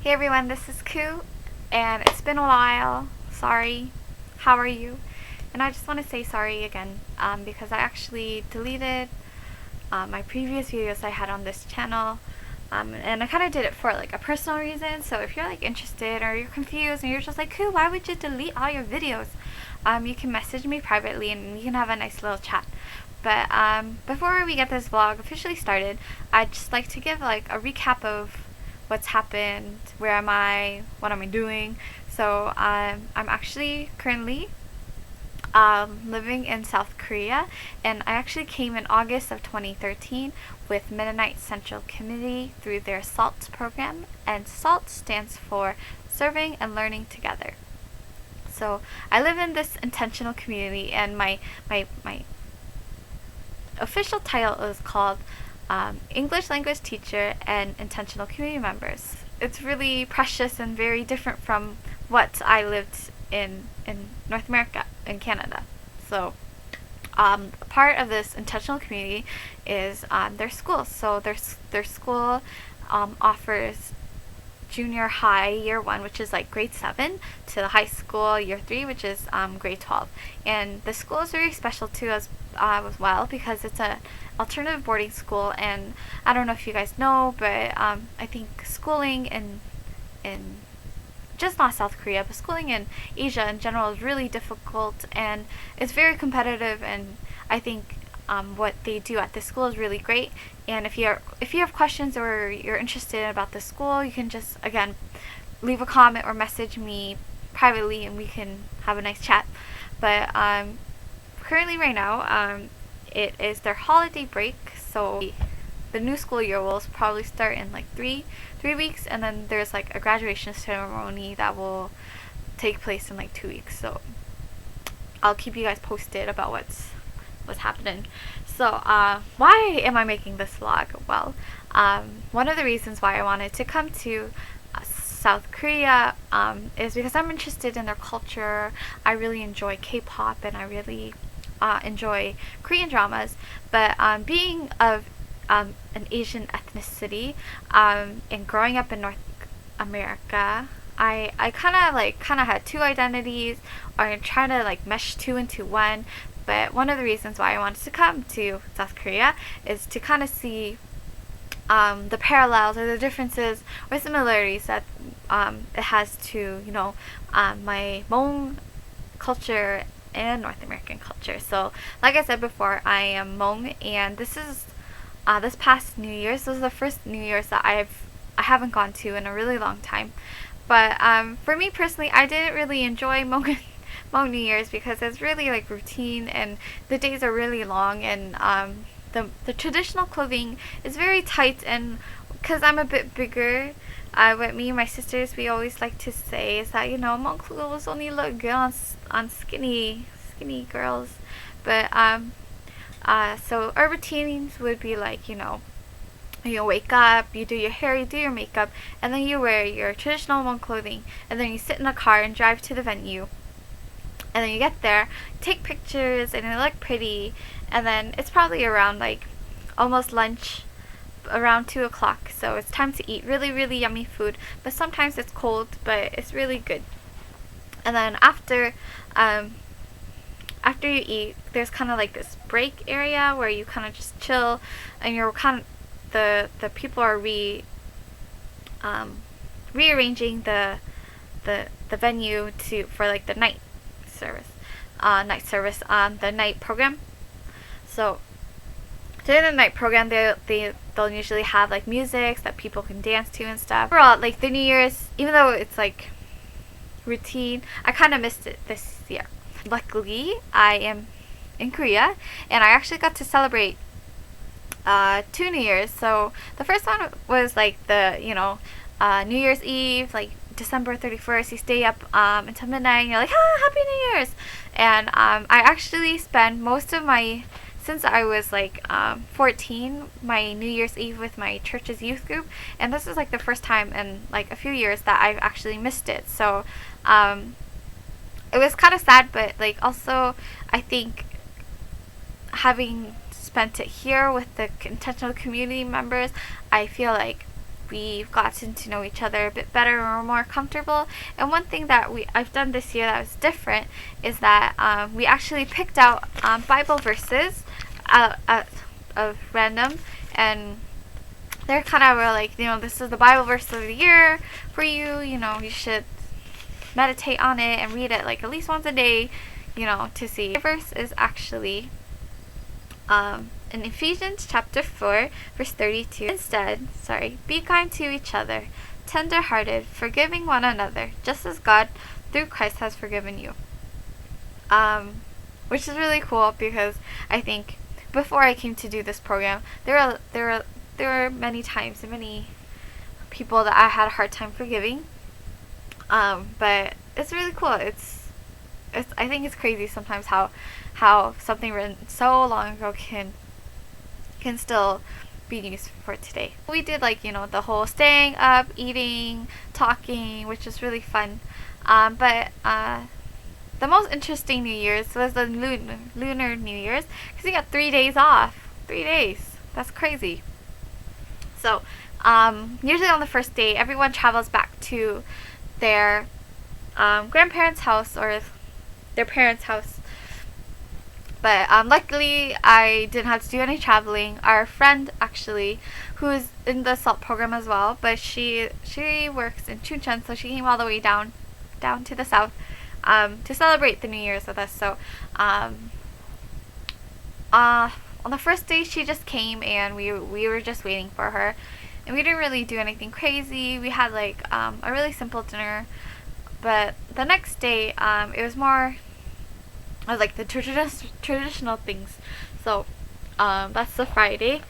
Hey everyone, this is Koo, and it's been a while. Sorry. How are you? And I just want to say sorry again because I actually deleted my previous videos I had on this channel. And I kind of did it for like a personal reason. So if you're like interested or you're confused and you're just like, Koo, why would you delete all your videos? You can message me privately and we can have a nice little chat. But before we get this vlog officially started, I'd just like to give like a recap of what's happened, where am I, what am I doing. So I'm actually currently living in South Korea, and I actually came in August of 2013 with Mennonite Central Community through their SALT program, and SALT stands for Serving and Learning Together. So I live in this intentional community, and my official title is called English Language Teacher and Intentional Community Members. It's really precious and very different from what I lived in North America, in Canada. So part of this intentional community is their school. So their school offers junior high year 1, which is like grade 7, to the high school year 3, which is grade 12. And the school is very special too as well, because it's an alternative boarding school. And I don't know if you guys know, but I think schooling in just not South Korea, but schooling in Asia in general is really difficult, and it's very competitive. And I think what they do at this school is really great. And if you have questions or you're interested about the school, you can just again leave a comment or message me privately, and we can have a nice chat. But currently, right now, it is their holiday break, so the new school year will probably start in like three weeks, and then there's like a graduation ceremony that will take place in like 2 weeks. So I'll keep you guys posted about what's happening. So why am I making this vlog? Well, one of the reasons why I wanted to come to South Korea is because I'm interested in their culture. I really enjoy K-pop, and I really enjoy Korean dramas. But being of an Asian ethnicity and growing up in North America, I kind of had two identities, or trying to like mesh two into one. But one of the reasons why I wanted to come to South Korea is to kind of see the parallels or the differences or similarities that it has to, my Hmong culture and North American culture. So like I said before, I am Hmong, and this is this past New Year's. This is the first New Year's that I haven't gone to in a really long time. But for me personally, I didn't really enjoy Hmong New Year's because it's really like routine, and the days are really long, and the traditional clothing is very tight. And because I'm a bit bigger, what me and my sisters, we always like to say is that Hmong clothes only look good on skinny girls. But so our routines would be like, you wake up, you do your hair, you do your makeup, and then you wear your traditional Hmong clothing, and then you sit in a car and drive to the venue. And then you get there, take pictures, and they look pretty. And then it's probably around like almost lunch, around 2 o'clock. So it's time to eat really, really yummy food. But sometimes it's cold, but it's really good. And then after you eat, there's kind of like this break area where you kind of just chill, and you're kind of the people are rearranging the venue for like the night service, the night program. So during the night program, they'll usually have like music that people can dance to and stuff. Overall, like the New Year's, even though it's like routine, I kind of missed it this year. Luckily, I am in Korea, and I actually got to celebrate 2 New Year's. So the first one was like the New Year's Eve, like December 31st. You stay up until midnight, and you're like, Happy New Year's. And I actually spent most of since I was like 14, my New Year's Eve with my church's youth group, and this is like the first time in like a few years that I've actually missed it. So it was kind of sad, but like also I think having spent it here with the intentional community members, I feel like we've gotten to know each other a bit better and we're more comfortable. And one thing that I've done this year that was different is that we actually picked out Bible verses of random, and they're kind of like, this is the Bible verse of the year for you. You should meditate on it and read it like at least once a day, to see. The verse is actually in Ephesians chapter 4, verse 32. Instead, be kind to each other, tender-hearted, forgiving one another, just as God, through Christ, has forgiven you. Which is really cool, because I think before I came to do this program, there were many times and many people that I had a hard time forgiving. But it's really cool. I think it's crazy sometimes how something written so long ago can still be used for today. We did the whole staying up, eating, talking, which was really fun. But the most interesting New Year's was the lunar New Year's, because we got 3 days off. 3 days. That's crazy. So usually on the first day, everyone travels back to their grandparents' house or their parents' house. But luckily, I didn't have to do any traveling. Our friend, actually, who's in the SALT program as well, but she works in Chuncheon, so she came all the way down to the south to celebrate the New Year's with us. So on the first day, she just came, and we were just waiting for her. And we didn't really do anything crazy. We had a really simple dinner. But the next day, it was more of the traditional things. So that's the Friday.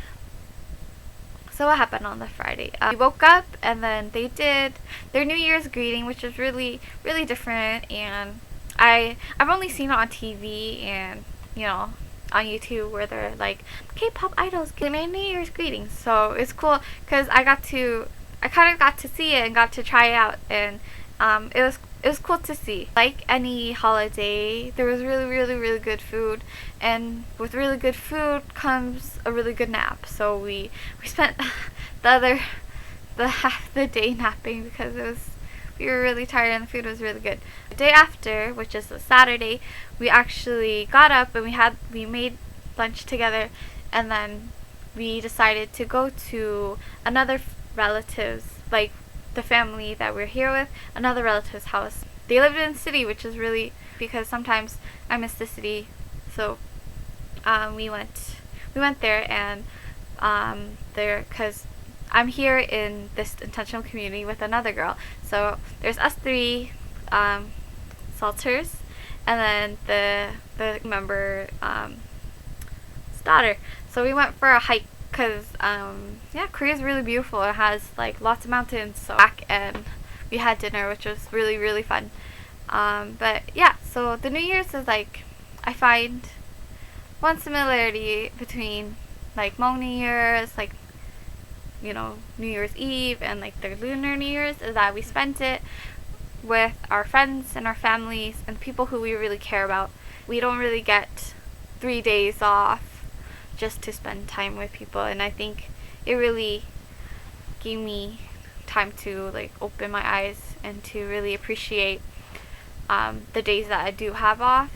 So what happened on the Friday? We woke up, and then they did their New Year's greeting, which was really, really different. And I've only seen it on TV and on YouTube, where they're K-pop idols give me New Year's greetings. So it's cool, because I kind of got to see it and got to try it out, and it was cool to see. Like any holiday, there was really, really, really good food, and with really good food comes a really good nap. So we spent the half the day napping, because we were really tired and the food was really good. The day after, which is the Saturday, we actually got up and we made lunch together, and then we decided to go to another relative's, the family that we're here with, another relative's house. They lived in the city, which is really, because sometimes I miss the city. So we went there, and because I'm here in this intentional community with another girl. So there's us three salters, and then the member's daughter. So we went for a hike, because Korea is really beautiful. It has lots of mountains. So back, and we had dinner, which was really, really fun. But yeah, so the New Year's is I find one similarity between Hmong New Year's, New Year's Eve, and the Lunar New Year's, is that we spent it with our friends and our families and people who we really care about. We don't really get 3 days off just to spend time with people, and I think it really gave me time to open my eyes and to really appreciate the days that I do have off.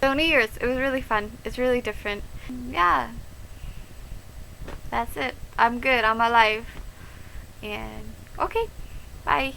So New Year's, it was really fun. It's really different. Yeah, that's it. I'm good. I'm alive. And okay, bye.